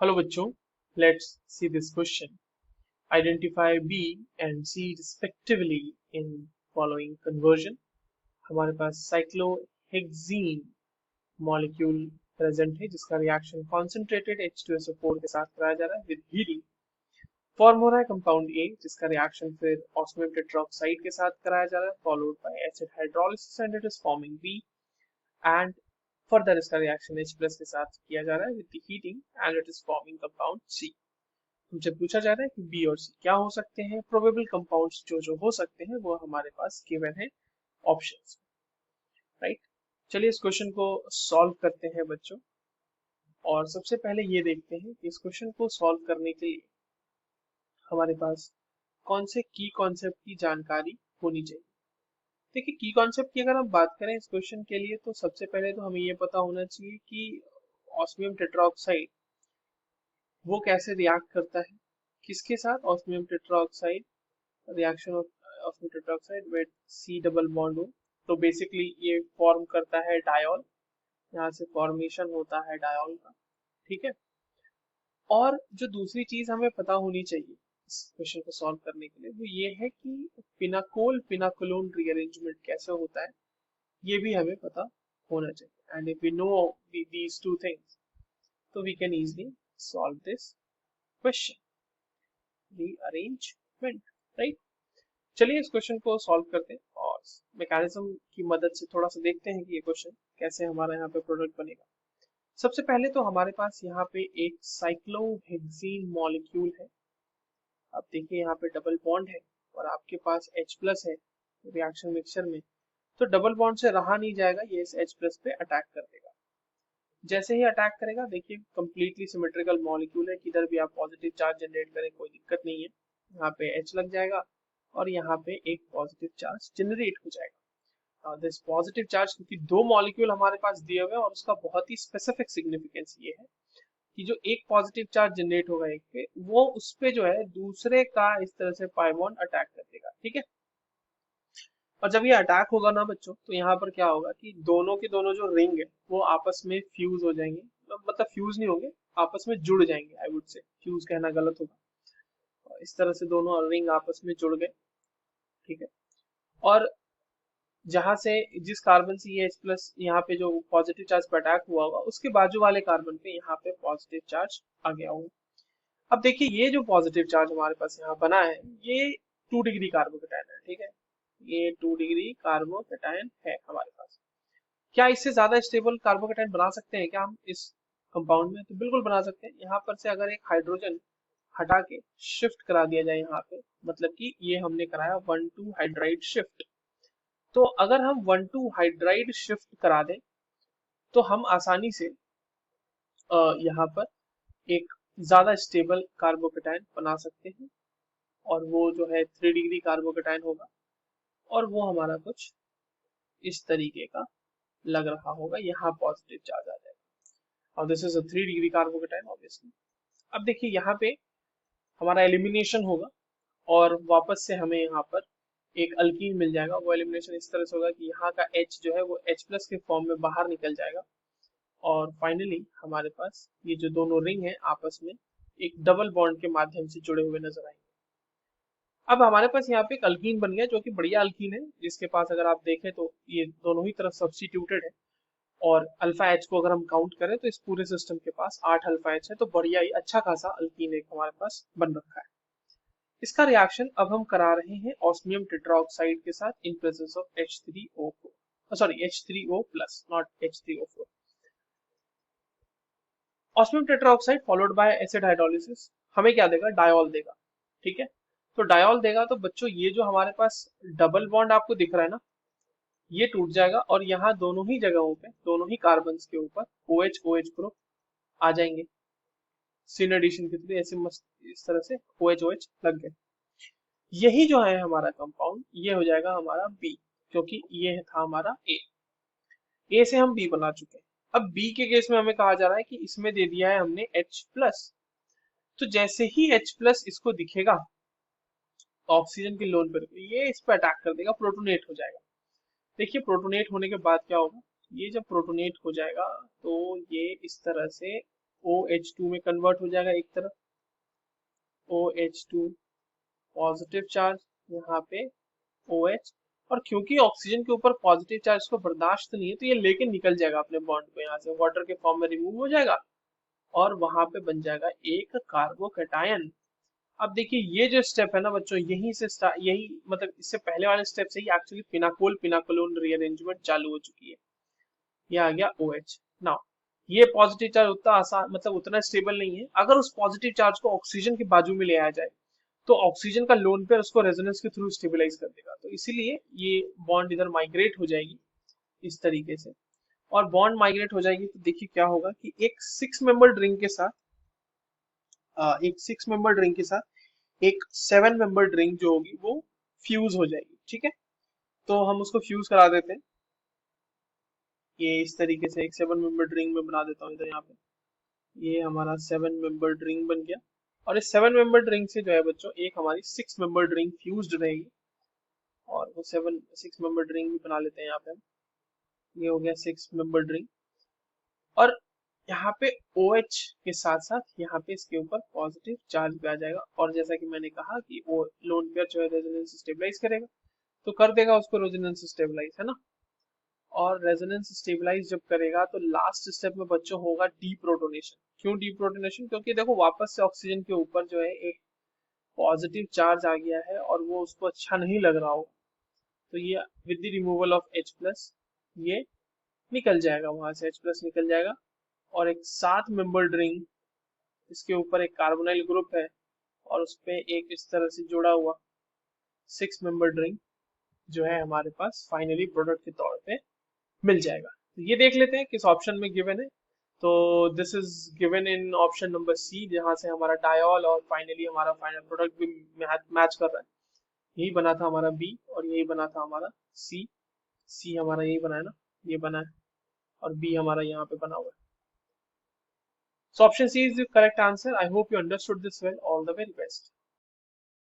Hello बच्चों, let's see this question. Identify B and C respectively in following conversion. हमारे पास cyclohexene molecule present है जिसका reaction concentrated H2SO4 के साथ कराया जा रहा है विद हीटिंग. फॉर्म हो रहा है कंपाउंड ए जिसका रिएक्शन फिर ऑस्मियम टेट्राऑक्साइड के साथ कराया जा रहा है followed by acid hydrolysis and it is forming B. And further इसका रिएक्शन H प्लस के साथ किया जा रहा है with the heating and it is forming compound C. तुमसे पूछा जा रहा है कि बी और सी क्या हो सकते हैं. प्रोबेबल कंपाउंड्स जो जो हो सकते हैं वो हमारे पास गिवन है ऑप्शंस. राइट, चलिए इस क्वेश्चन को सॉल्व करते हैं बच्चों. और सबसे पहले ये देखते हैं कि इस क्वेश्चन को सॉल्व करने के लिए हमारे पास कौन से की कॉन्सेप्ट की जानकारी होनी चाहिए. देखिए, की कॉन्सेप्ट की अगर हम बात करें इस क्वेश्चन के लिए तो सबसे पहले तो हमें ये पता होना चाहिए कि ऑस्मियम टेट्राऑक्साइड वो कैसे रिएक्ट करता है. किसके साथ? Osmium tetraoxide. Reaction of osmium tetraoxide with C double bond हो तो बेसिकली ये फॉर्म करता है डायोल. यहाँ से फॉर्मेशन होता है डायोल का. ठीक है. और जो दूसरी चीज हमें पता होनी चाहिए इस क्वेश्चन को सॉल्व करने के लिए वो ये है कि पिनाकोल पिनाकोलोन रीअरेंजमेंट कैसे होता है ये भी हमें पता होना चाहिए. And if we know these two things तो we can easily solve this question. Rearrangement. Right, चलिए इस क्वेश्चन को सॉल्व करते हैं और मैकेनिज्म की मदद से थोड़ा सा देखते हैं कि ये क्वेश्चन कैसे हमारा यहाँ पे प्रोडक्ट बनेगा. सबसे पहले तो हमारे पास यहाँ पे एक साइक्लोहेक्सीन मॉलिक्यूल है. आप देखिए यहाँ पे डबल बॉन्ड है और आपके पास H प्लस है रिएक्शन मिक्सचर में. तो डबल बॉन्ड से रहा नहीं जाएगा, ये इस H प्लस पे अटैक कर देगा. जैसे ही अटैक करेगा देखिए कंप्लीटली सिमेट्रिकल मॉलिक्यूल है, किधर भी आप पॉजिटिव चार्ज जनरेट करें कोई दिक्कत नहीं है. यहाँ पे H लग जाएगा और यहाँ पे एक पॉजिटिव चार्ज जनरेट हो जाएगा. दिस पॉजिटिव चार्ज, क्योंकि दो मॉलिक्यूल हमारे पास दिए हुए हैं और उसका बहुत ही स्पेसिफिक सिग्निफिकेंस ये है कि जो एक पॉजिटिव चार्ज जनरेट होगा एक पे, वो उस पे जो है दूसरे का इस तरह से पाई बॉन्ड अटैक कर देगा. ठीक है. और जब ये अटैक होगा ना बच्चों तो यहाँ पर क्या होगा कि दोनों के दोनों जो रिंग है वो आपस में फ्यूज हो जाएंगे. मतलब फ्यूज नहीं होंगे, आपस में जुड़ जाएंगे. आई वुड से फ्यूज कहना गलत होगा. और इस तरह से दोनों रिंग आपस में जुड़ गए. ठीक है. और जहां से जिस कार्बन से ये H प्लस यहाँ पे जो पॉजिटिव चार्ज पे अटैक हुआ होगा उसके बाजू वाले कार्बन पे यहाँ पे पॉजिटिव चार्ज आ गया होगा. अब देखिए ये जो पॉजिटिव चार्ज हमारे पास यहाँ बना है ये 2 डिग्री कार्बोकेटायन है. ठीक है, ये 2 डिग्री कार्बोकेटायन है हमारे पास. क्या इससे ज्यादा स्टेबल कार्बोकेटायन बना सकते हैं क्या हम इस कंपाउंड में? तो बिल्कुल बना सकते हैं. यहाँ पर से अगर एक हाइड्रोजन हटा के शिफ्ट करा दिया जाए यहाँ पे, मतलब कि ये हमने कराया 1,2 हाइड्राइड शिफ्ट. तो अगर हम 1,2 हाइड्राइड शिफ्ट करा दें तो हम आसानी से यहाँ पर एक ज्यादा स्टेबल कार्बोकेटायन बना सकते हैं. और वो जो है 3 डिग्री कार्बोकेटायन होगा और वो हमारा कुछ इस तरीके का लग रहा होगा. यहाँ पॉजिटिव चार्ज आ जाएगा और this is a 3 degree carbocation obviously. अब देखिए यहाँ पे हमारा एलिमिनेशन होगा और वापस से हमें यहाँ पर एक अल्कीन मिल जाएगा. वो एलिमिनेशन इस तरह से होगा कि यहाँ का H जो है वो H प्लस के फॉर्म में बाहर निकल जाएगा और फाइनली हमारे पास ये जो दोनों रिंग है आपस में एक डबल बॉन्ड के माध्यम से जुड़े हुए नजर आएंगे. अब हमारे पास यहाँ पे एक अल्कीन बन गया जो कि बढ़िया अल्कीन है, जिसके पास अगर आप देखें तो ये दोनों ही तरफ सब्स्टिट्यूटेड है. और अल्फा एच को अगर हम काउंट करें तो इस पूरे सिस्टम के पास 8 अल्फा एच है. तो बढ़िया ही अच्छा खासा अल्कीन एक हमारे पास बन रखा है. इसका रिएक्शन अब हम करा रहे हैं ऑस्मियम टेट्राऑक्साइड के साथ in presence of H3O4, sorry H3O plus, not H3O4. Osmium tetroxide followed by acid hydrolysis हमें क्या देगा? डायोल देगा. ठीक है. तो डायोल देगा तो बच्चों ये जो हमारे पास डबल बॉन्ड आपको दिख रहा है ना, ये टूट जाएगा और यहाँ दोनों ही जगहों पे दोनों ही कार्बन के ऊपर OH OH ग्रुप आ जाएंगे. सिन एडिशन के थ्रू ऐसे मस्त इस तरह से OH OH लग गए. यही जो है हमारा कंपाउंड ये हो जाएगा हमारा B, क्योंकि ये था हमारा A से हम B बना चुके हैं. अब B के केस में हमें कहा जा रहा है कि इसमें दे दिया है हमने H प्लस. तो जैसे ही H प्लस इसको दिखेगा ऑक्सीजन के लोन पर ये इस पर अटैक कर देगा, प्रोटोनेट हो जाएगा. देखिए प्रोटोनेट होने के बाद क्या होगा, ये जब प्रोटोनेट हो जाएगा तो ये इस तरह से OH2 में कन्वर्ट हो जाएगा एक तरफ, OH2 पॉजिटिव चार्ज, यहाँ पे OH, और क्योंकि ऑक्सीजन के ऊपर पॉजिटिव चार्ज को बर्दाश्त नहीं है तो ये लेके निकल जाएगा अपने बॉन्ड को, यहाँ से वाटर के फॉर्म में रिमूव हो जाएगा और वहां पे बन जाएगा एक कार्बोकैटायन। अब देखिए ये जो स्टेप है ना बच्चों, यही मतलब इससे पहले वाले स्टेप से ही एक्चुअली पिनाकोल पिनाकोलोन रीअरेंजमेंट चालू हो चुकी है। ये आ गया OH। नाउ ये पॉजिटिव चार्ज उतना आसान मतलब उतना स्टेबल नहीं है, अगर उस पॉजिटिव चार्ज को ऑक्सीजन के बाजू में ले आया जाए तो ऑक्सीजन का लोन पेयर उसको रेजोनेंस के थ्रू स्टेबलाइज कर देगा, तो इसीलिए ये बॉन्ड इधर माइग्रेट हो जाएगी इस तरीके से। और बॉन्ड माइग्रेट हो जाएगी तो देखिए क्या होगा कि एक सिक्स मेंबर रिंग के साथ एक सेवन मेंबर रिंग जो होगी वो फ्यूज हो जाएगी, ठीक है। तो हम उसको फ्यूज करा देते हैं, ये इस तरीके से एक सेवन मेंबर रिंग में बना देता हूँ इधर, यहाँ पे ये हमारा सेवन मेंबर रिंग बन गया। और इस सेवन मेंबर रिंग से जो है बच्चों एक हमारी सिक्स मेंबर रिंग फ्यूज्ड रहेगी, और वो सिक्स मेंबर रिंग भी बना लेते हैं यहाँ पे हम। ये हो गया सिक्स मेंबर रिंग, और यहाँ पे OH के साथ साथ यहाँ पे इसके ऊपर पॉजिटिव चार्ज भी आ जाएगा, और जैसा कि मैंने कहा कि वो लोन पेयर जो है रेजोनेंस स्टेबलाइज करेगा, तो कर देगा उसको रेजोनेंस स्टेबलाइज, है ना। और रेजोनेंस स्टेबलाइज जब करेगा तो लास्ट स्टेप में बच्चों होगा डीप्रोटोनेशन। क्यों डीप्रोटोनेशन? क्योंकि देखो वापस से ऑक्सीजन के ऊपर जो है एक पॉजिटिव चार्ज आ गया है और वो उसको अच्छा नहीं लग रहा हो, तो ये with the removal of H+ ये निकल जाएगा, वहां से H+ निकल जाएगा, और एक सात मेंबर्ड रिंग, इसके ऊपर एक कार्बोनाइल ग्रुप है और उस पे एक इस तरह से जुड़ा हुआ सिक्स मेंबर्ड रिंग जो है हमारे पास फाइनली प्रोडक्ट के तौर पे मिल जाएगा। तो ये देख लेते हैं किस ऑप्शन में गिवन है। तो this is given in option number C, जहां से हमारा डायोल और फाइनली हमारा फाइनल प्रोडक्ट भी मैच कर रहा है। यही बना था हमारा B और यही बना था हमारा C। C हमारा यही बना है ना, ये बना है, और B हमारा यहाँ पे बना हुआ है। So option C is the correct answer. I hope you understood this well. All the very best.